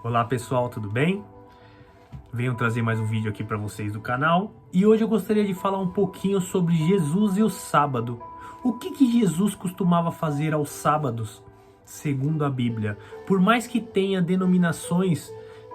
Olá pessoal, tudo bem? Venho trazer mais um vídeo aqui para vocês do canal e hoje eu gostaria de falar um pouquinho sobre Jesus e o sábado. O que Jesus costumava fazer aos sábados, segundo a Bíblia? Por mais que tenha denominações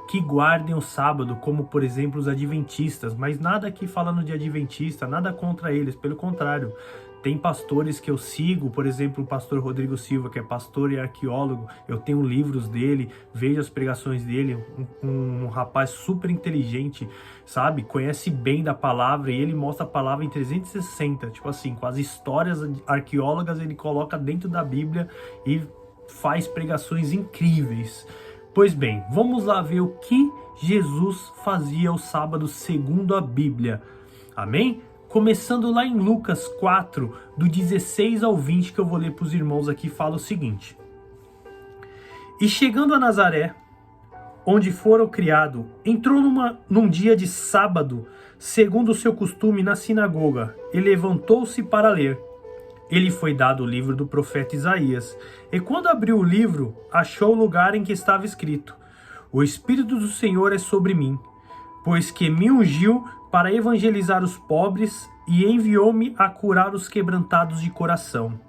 que guardem o sábado, como por exemplo os adventistas, mas nada aqui falando de adventista, nada contra eles, pelo contrário. Tem pastores que eu sigo, por exemplo, o pastor Rodrigo Silva, que é pastor e arqueólogo. Eu tenho livros dele, vejo as pregações dele, um rapaz super inteligente, sabe? Conhece bem da palavra e ele mostra a palavra em 360, tipo assim, com as histórias arqueólogas ele coloca dentro da Bíblia e faz pregações incríveis. Pois bem, vamos lá ver o que Jesus fazia aos sábados segundo a Bíblia. Amém? Começando lá em Lucas 4, do 16 ao 20, que eu vou ler para os irmãos aqui, fala o seguinte. E chegando a Nazaré, onde fora criado, entrou num dia de sábado, segundo o seu costume, na sinagoga, e levantou-se para ler. Ele foi dado o livro do profeta Isaías, e quando abriu o livro, achou o lugar em que estava escrito: O Espírito do Senhor é sobre mim, pois que me ungiu para evangelizar os pobres e enviou-me a curar os quebrantados de coração,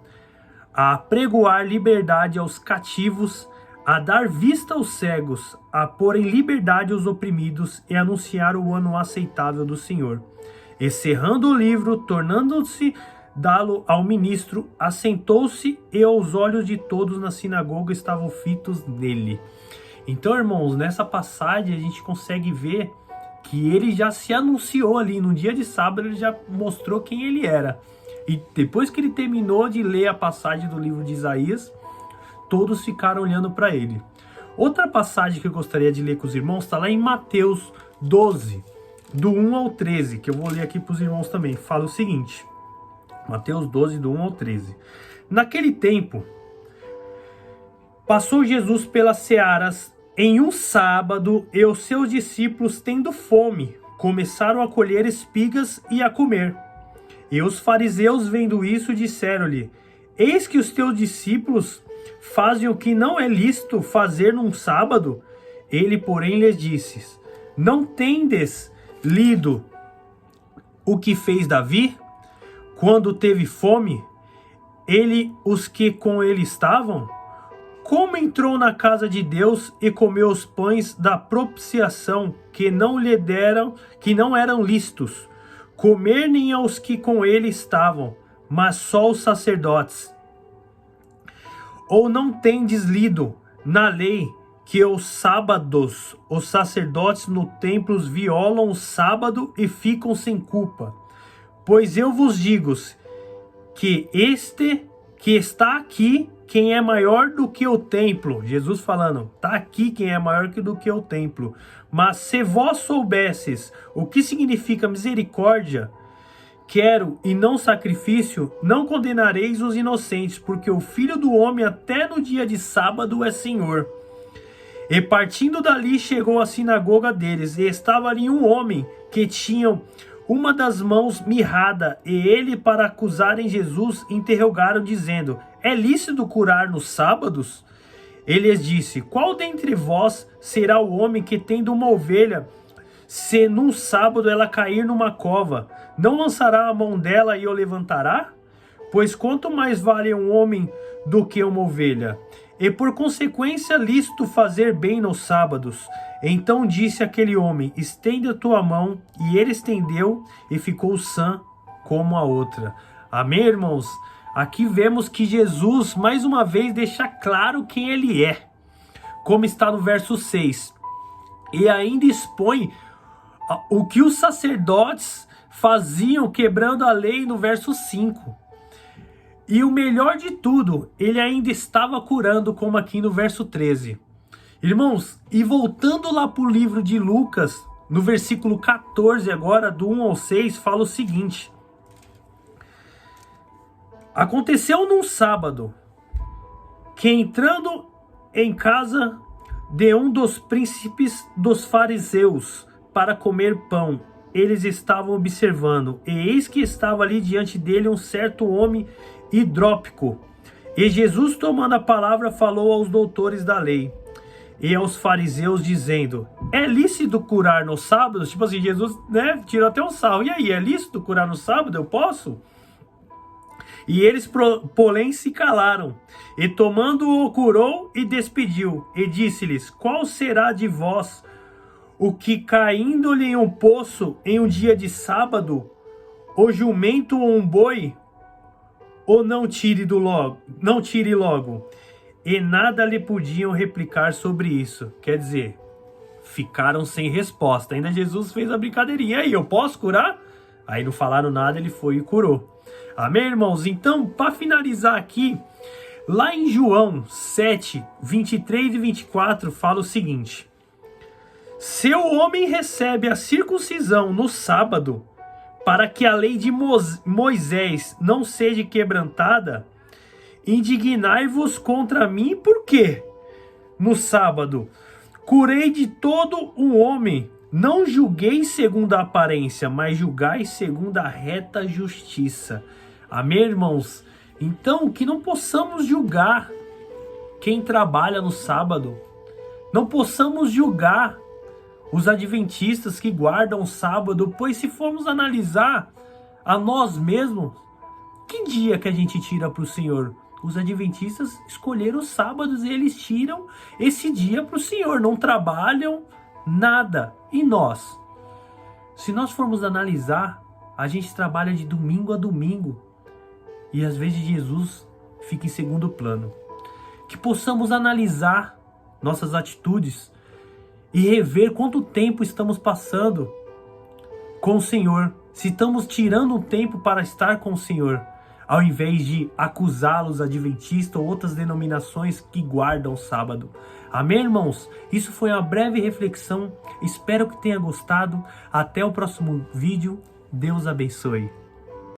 a pregoar liberdade aos cativos, a dar vista aos cegos, a pôr em liberdade os oprimidos e anunciar o ano aceitável do Senhor. E cerrando o livro, tornando-se dá-lo ao ministro, assentou-se e aos olhos de todos na sinagoga estavam fitos nele. Então, irmãos, nessa passagem a gente consegue ver que ele já se anunciou ali, no dia de sábado ele já mostrou quem ele era. E depois que ele terminou de ler a passagem do livro de Isaías, todos ficaram olhando para ele. Outra passagem que eu gostaria de ler com os irmãos está lá em Mateus 12, do 1 ao 13, que eu vou ler aqui para os irmãos também. Fala o seguinte, Mateus 12, do 1 ao 13. Naquele tempo, passou Jesus pelas searas em um sábado, e os seus discípulos, tendo fome, começaram a colher espigas e a comer. E os fariseus, vendo isso, disseram-lhe: Eis que os teus discípulos fazem o que não é lícito fazer num sábado. Ele, porém, lhes disse: Não tendes lido o que fez Davi, quando teve fome, ele os que com ele estavam? Como entrou na casa de Deus e comeu os pães da propiciação que não lhe deram, que não eram lícitos, comer nem aos que com ele estavam, mas só os sacerdotes? Ou não tendes lido na lei que os sábados os sacerdotes no templo violam o sábado e ficam sem culpa? Pois eu vos digo que este que está aqui, quem é maior do que o templo, Jesus falando, está aqui quem é maior do que o templo. Mas se vós soubesses o que significa misericórdia, quero e não sacrifício, não condenareis os inocentes, porque o Filho do Homem até no dia de sábado é Senhor. E partindo dali chegou à sinagoga deles, e estava ali um homem que tinha uma das mãos mirrada, e ele, para acusarem Jesus, interrogaram, dizendo: É lícito curar nos sábados? Ele lhes disse: Qual dentre vós será o homem que, tendo uma ovelha, se num sábado ela cair numa cova, não lançará a mão dela e o levantará? Pois quanto mais vale um homem do que uma ovelha? E por consequência lícito fazer bem nos sábados. Então disse aquele homem: Estende a tua mão. E ele estendeu e ficou sã como a outra. Amém, irmãos? Aqui vemos que Jesus, mais uma vez, deixa claro quem ele é. Como está no verso 6. E ainda expõe o que os sacerdotes faziam quebrando a lei no verso 5. E o melhor de tudo, ele ainda estava curando, como aqui no verso 13. Irmãos, e voltando lá para o livro de Lucas, no versículo 14 agora, do 1 ao 6, fala o seguinte. Aconteceu num sábado, que entrando em casa de um dos príncipes dos fariseus para comer pão, eles estavam observando, e eis que estava ali diante dele um certo homem hidrópico. E Jesus, tomando a palavra, falou aos doutores da lei: e aos fariseus, dizendo: é lícito curar no sábado? Tipo assim, Jesus, né, tirou até um sarro. E aí, é lícito curar no sábado? Eu posso? E eles, porém, se calaram. E tomando-o, curou e despediu. E disse-lhes: qual será de vós o que, caindo-lhe em um poço em um dia de sábado, o jumento ou um boi, ou não tire logo? E nada lhe podiam replicar sobre isso. Quer dizer, ficaram sem resposta. Ainda Jesus fez a brincadeirinha. E aí, eu posso curar? Aí não falaram nada, ele foi e curou. Amém, irmãos? Então, para finalizar aqui, lá em João 7, 23 e 24, fala o seguinte: se o homem recebe a circuncisão no sábado, para que a lei de Moisés não seja quebrantada, indignai-vos contra mim, por quê? No sábado, curei de todo um homem, não julguei segundo a aparência, mas julgai segundo a reta justiça. Amém, irmãos? Então, que não possamos julgar quem trabalha no sábado. Não possamos julgar os adventistas que guardam o sábado, pois se formos analisar a nós mesmos, que dia que a gente tira para o Senhor? Os adventistas escolheram os sábados e eles tiram esse dia para o Senhor, não trabalham nada. E nós? Se nós formos analisar, a gente trabalha de domingo a domingo e às vezes Jesus fica em segundo plano. Que possamos analisar nossas atitudes e rever quanto tempo estamos passando com o Senhor. Se estamos tirando um tempo para estar com o Senhor, ao invés de acusá-los adventistas ou outras denominações que guardam o sábado. Amém, irmãos? Isso foi uma breve reflexão. Espero que tenha gostado. Até o próximo vídeo. Deus abençoe.